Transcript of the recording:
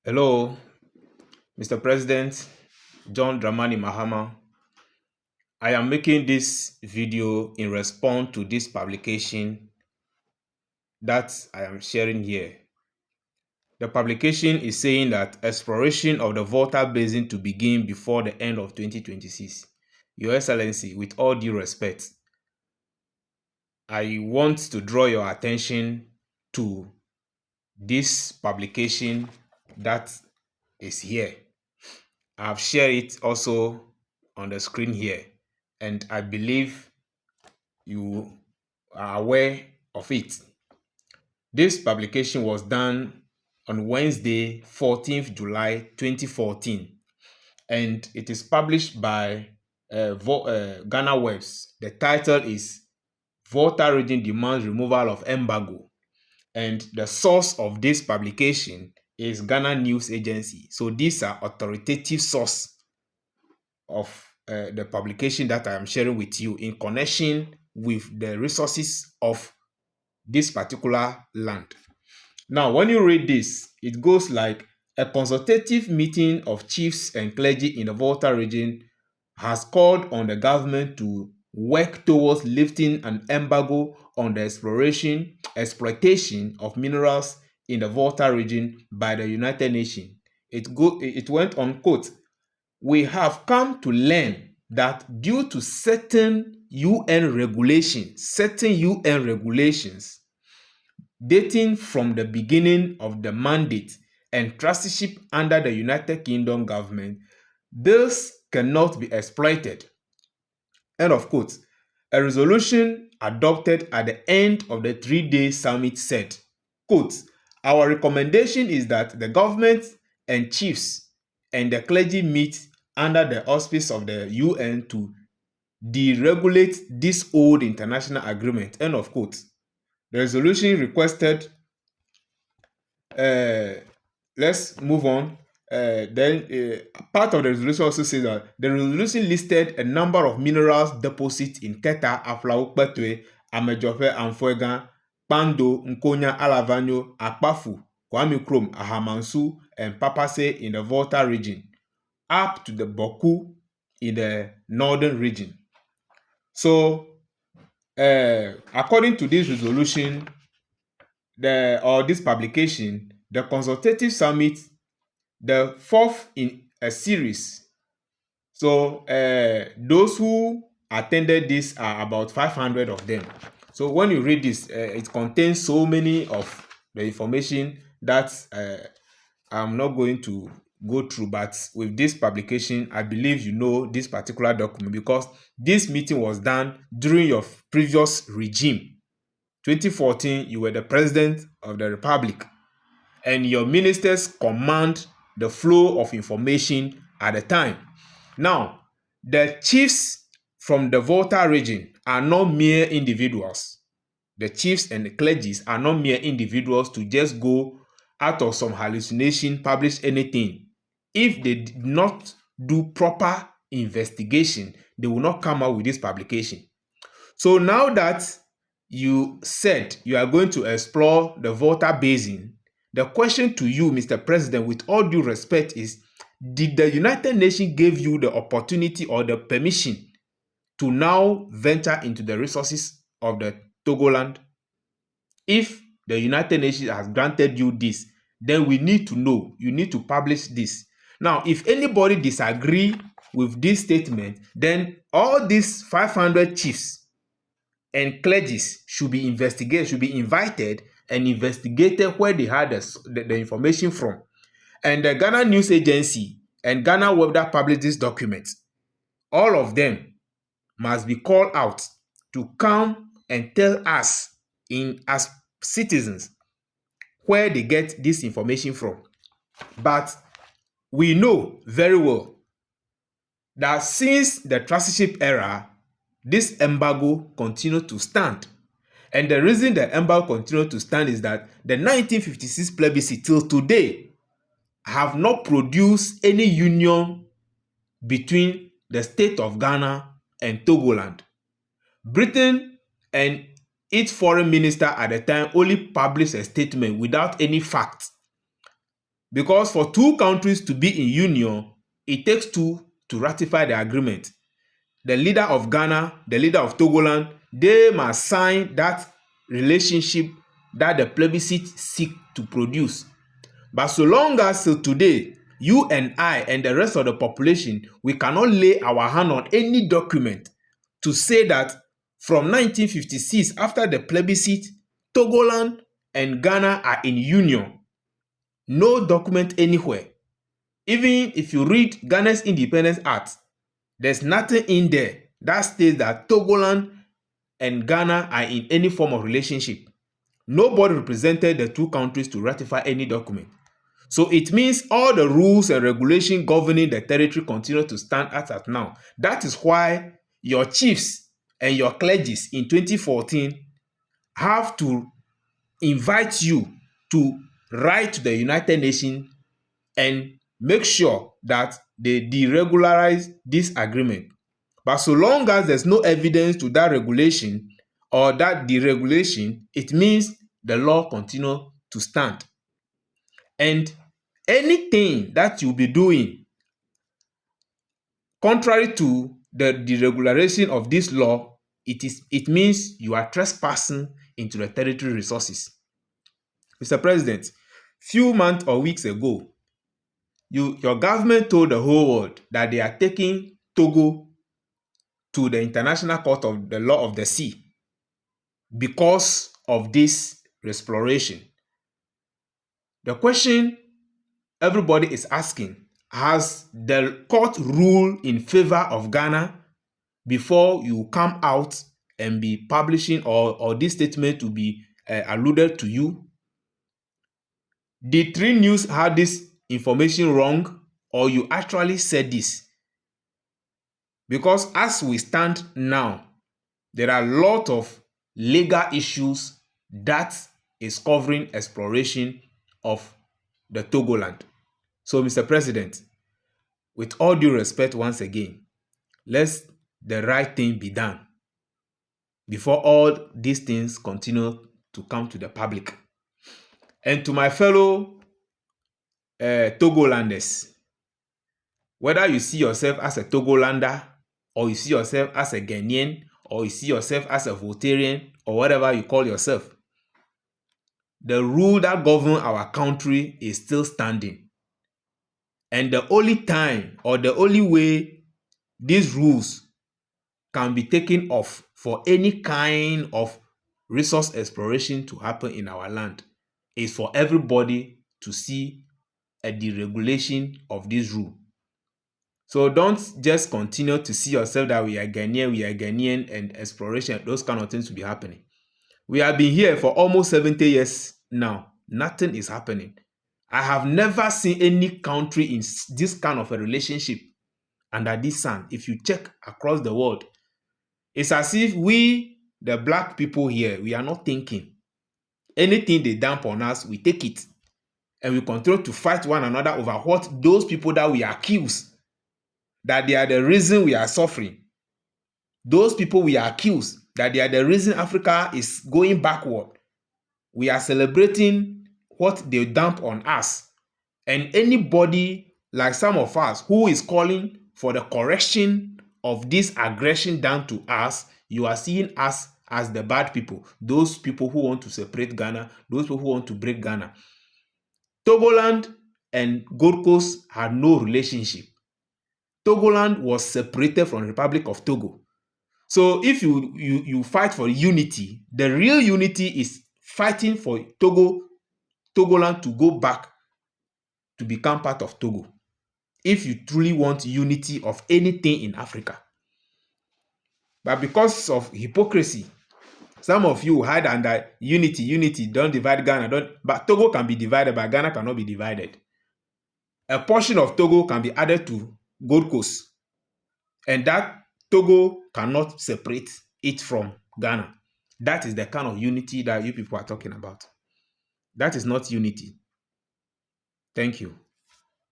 Hello, Mr. President John Dramani Mahama. I am making this video in response to this publication that I am sharing here. The publication is saying that exploration of the Volta Basin to begin before the end of 2026. Your Excellency, with all due respect, I want to draw your attention to this publication that is here. I've shared it also on the screen here, and I believe you are aware of it. This publication was done on Wednesday, 14th July 2014, and it is published by Ghana Webs. The title is Volta Region Demands Removal of Embargo, and the source of this publication is Ghana News Agency. So these are authoritative source of the publication that I am sharing with you in connection with the resources of this particular land. Now, when you read this, it goes like a consultative meeting of chiefs and clergy in the Volta region has called on the government to work towards lifting an embargo on the exploitation of minerals in the Volta region by the United Nations. It went on, quote, "We have come to learn that due to certain UN regulations dating from the beginning of the mandate and trusteeship under the United Kingdom government, this cannot be exploited." End of quote. A resolution adopted at the end of the three-day summit said, quote, "Our recommendation is that the government and chiefs and the clergy meet under the auspice of the UN to deregulate this old international agreement." End of quote. The resolution requested, let's move on. Part of the resolution also says that the resolution listed a number of minerals deposits in Teta, Aflao, Petwe, Amejope, Amfuegan, Pando, Nkonya, Alavanyo, Akpafu, Kwame Krom, Ahamansu, and Papase in the Volta region, up to the Boku in the northern region. So, according to this resolution, this publication, the consultative summit, the fourth in a series. So those who attended this are about 500 of them. So when you read this, it contains so many of the information that I'm not going to go through, but with this publication, I believe you know this particular document because this meeting was done during your previous regime. 2014, you were the president of the republic, and your ministers command the flow of information at the time. Now, the chiefs from the Volta region are not mere individuals. The chiefs and the clergies are not mere individuals to just go out of some hallucination, publish anything. If they did not do proper investigation, they will not come out with this publication. So now that you said you are going to explore the Volta Basin, the question to you, Mr. President, with all due respect is, did the United Nations give you the opportunity or the permission to now venture into the resources of the Togoland? If the United Nations has granted you this, then we need to know. You need to publish this. Now, if anybody disagree with this statement, then all these 500 chiefs and clergies should be investigated, should be invited and investigated where they had the information from. And the Ghana News Agency and Ghana Web that published this document, all of them must be called out to come and tell us as citizens where they get this information from. But we know very well that since the trusteeship era, this embargo continued to stand. And the reason the embargo continued to stand is that the 1956 plebiscite till today have not produced any union between the state of Ghana and Togoland. Britain and its foreign minister at the time only published a statement without any facts. Because for two countries to be in union, it takes two to ratify the agreement. The leader of Ghana, the leader of Togoland, they must sign that relationship that the plebiscite seek to produce. But so long as today, you and I and the rest of the population, we cannot lay our hand on any document to say that from 1956, after the plebiscite, Togoland and Ghana are in union. No document anywhere. Even if you read Ghana's Independence Act, there's nothing in there that states that Togoland and Ghana are in any form of relationship. Nobody represented the two countries to ratify any document. So it means all the rules and regulations governing the territory continue to stand as at now. That is why your chiefs and your clergies in 2014 have to invite you to write to the United Nations and make sure that they deregularize this agreement. But so long as there's no evidence to that regulation or that deregulation, it means the law continue to stand. And anything that you'll be doing contrary to the deregulation of this law, it means you are trespassing into the territory resources. Mr. President, few months or weeks ago, your government told the whole world that they are taking Togo to the International Court of the Law of the Sea because of this exploration. The question everybody is asking, has the court ruled in favor of Ghana before you come out and be publishing or this statement to be alluded to you? Did 3 News have this information wrong, or you actually said this? Because as we stand now, there are a lot of legal issues that is covering exploration of the Togoland. So, Mr. President, with all due respect once again, let the right thing be done before all these things continue to come to the public. And to my fellow Togolanders, whether you see yourself as a Togolander, or you see yourself as a Ghanaian, or you see yourself as a Voltarian, or whatever you call yourself, the rule that governs our country is still standing. And the only time or the only way these rules can be taken off for any kind of resource exploration to happen in our land is for everybody to see a deregulation of this rule. So don't just continue to see yourself that we are Ghanaian, and exploration, those kind of things will be happening. We have been here for almost 70 years now. Nothing is happening. I have never seen any country in this kind of a relationship under this sun. If you check across the world, it's as if we, the black people here, we are not thinking. Anything they dump on us, we take it. And we continue to fight one another over what those people that we accuse, that they are the reason we are suffering. Those people we accuse, that they are the reason Africa is going backward. We are celebrating what they dump on us. And anybody like some of us who is calling for the correction of this aggression done to us, you are seeing us as the bad people. Those people who want to separate Ghana, those people who want to break Ghana. Togoland and Gold Coast had no relationship. Togoland was separated from the Republic of Togo. So if you fight for unity, the real unity is fighting for Togoland to go back to become part of Togo. If you truly want unity of anything in Africa. But because of hypocrisy, some of you hide under unity, don't divide Ghana. But Togo can be divided, but Ghana cannot be divided. A portion of Togo can be added to Gold Coast. And that Togo cannot separate it from Ghana. That is the kind of unity that you people are talking about. That is not unity. Thank you.